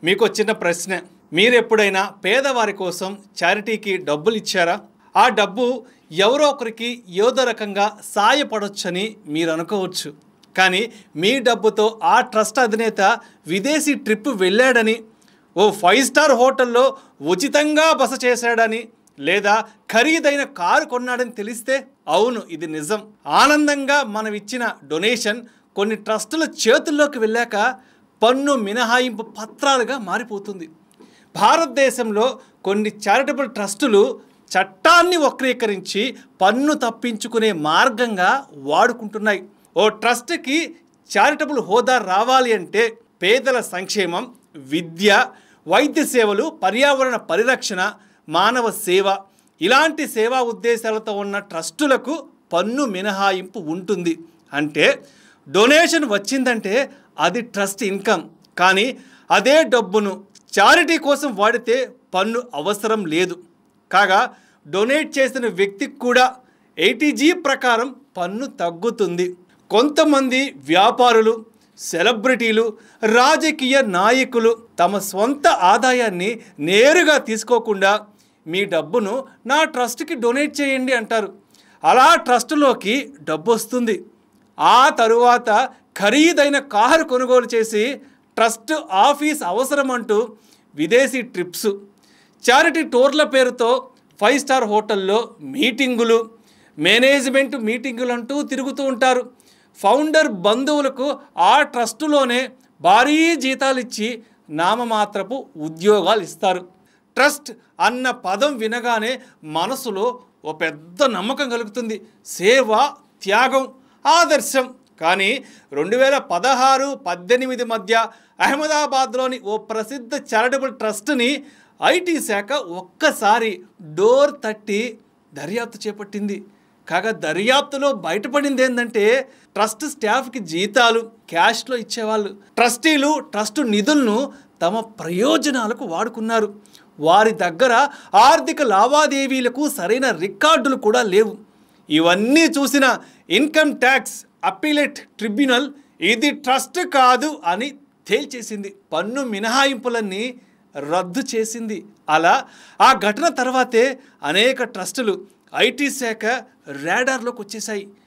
మీకు చిన్న ప్రశ్న. మీరెప్పుడైనా పేదవారి కోసం చారిటీకి డబ్బులు ఇచ్చారా? ఆ డబ్బు ఎవరో ఒకరికి ఏదో రకంగా సాయపడొచ్చని మీరు అనుకోవచ్చు. కానీ మీ డబ్బుతో ఆ ట్రస్ట్ అధినేత విదేశీ ట్రిప్ వెళ్ళాడని, ఓ 5 స్టార్ హోటల్లో ఉచితంగా బస చేశాడని, లేదా ఖరీదైన కారు కొన్నాడని తెలిస్తే, అవును ఇది నిజం. ఆనందంగా మనం ఇచ్చిన డొనేషన్ కొన్ని ట్రస్టుల చేతుల్లోకి వెళ్ళాక పన్ను మినహాయింపు పత్రాలుగా మారిపోతుంది. భారతదేశంలో కొన్ని చారిటబుల్ ట్రస్టులు చట్టాన్ని వక్రీకరించి పన్ను తప్పించుకునే మార్గంగా వాడుకుంటున్నాయి. ఓ ట్రస్ట్కి చారిటబుల్ హోదా రావాలి అంటే పేదల సంక్షేమం, విద్య, వైద్య సేవలు, పర్యావరణ పరిరక్షణ, మానవ సేవ ఇలాంటి సేవా ఉద్దేశాలతో ఉన్న ట్రస్టులకు పన్ను మినహాయింపు ఉంటుంది. అంటే డొనేషన్ వచ్చిందంటే అది ట్రస్ట్ ఇన్కమ్. కానీ అదే డబ్బును చారిటీ కోసం వాడితే పన్ను అవసరం లేదు. కాగా డొనేట్ చేసిన వ్యక్తికి కూడా 80G ప్రకారం పన్ను తగ్గుతుంది. కొంతమంది వ్యాపారులు, సెలబ్రిటీలు, రాజకీయ నాయకులు తమ సొంత ఆదాయాన్ని నేరుగా తీసుకోకుండా మీ డబ్బును నా ట్రస్ట్కి డొనేట్ చేయండి అంటారు. అలా ట్రస్టులోకి డబ్బు వస్తుంది. ఆ తరువాత ఖరీదైన కారు కొనుగోలు చేసి ట్రస్ట్ ఆఫీస్ అవసరమంటూ విదేశీ ట్రిప్స్, చారిటీ టూర్ల పేరుతో 5 స్టార్ హోటల్లో మీటింగులు, మేనేజ్మెంట్ మీటింగులు అంటూ తిరుగుతూ ఉంటారు. ఫౌండర్ బంధువులకు ఆ ట్రస్టులోనే భారీ జీతాలు ఇచ్చి నామమాత్రపు ఉద్యోగాలు ఇస్తారు. ట్రస్ట్ అన్న పదం వినగానే మనసులో ఓ పెద్ద నమ్మకం కలుగుతుంది. సేవ, త్యాగం, ఆదర్శం. కానీ 2016-18 మధ్య అహ్మదాబాద్లోని ఓ ప్రసిద్ధ చారిటబుల్ ట్రస్ట్ని ఐటీ శాఖ ఒక్కసారి డోర్ తట్టి దర్యాప్తు చేపట్టింది. కాగా దర్యాప్తులో బయటపడింది ఏంటంటే, ట్రస్ట్ స్టాఫ్కి జీతాలు క్యాష్లో ఇచ్చేవాళ్ళు. ట్రస్టీలు ట్రస్ట్ నిధులను తమ ప్రయోజనాలకు వాడుకున్నారు. వారి దగ్గర ఆర్థిక లావాదేవీలకు సరైన రికార్డులు కూడా లేవు. ఇవన్నీ చూసిన ఇన్కమ్ ట్యాక్స్ అప్పీలేట్ ట్రిబ్యునల్ ఇది ట్రస్ట్ కాదు అని తేల్చేసింది. పన్ను మినహాయింపులన్నీ రద్దు చేసింది. అలా ఆ ఘటన తర్వాతే అనేక ట్రస్టులు ఐటీ శాఖ రాడార్లోకి వచ్చేసాయి.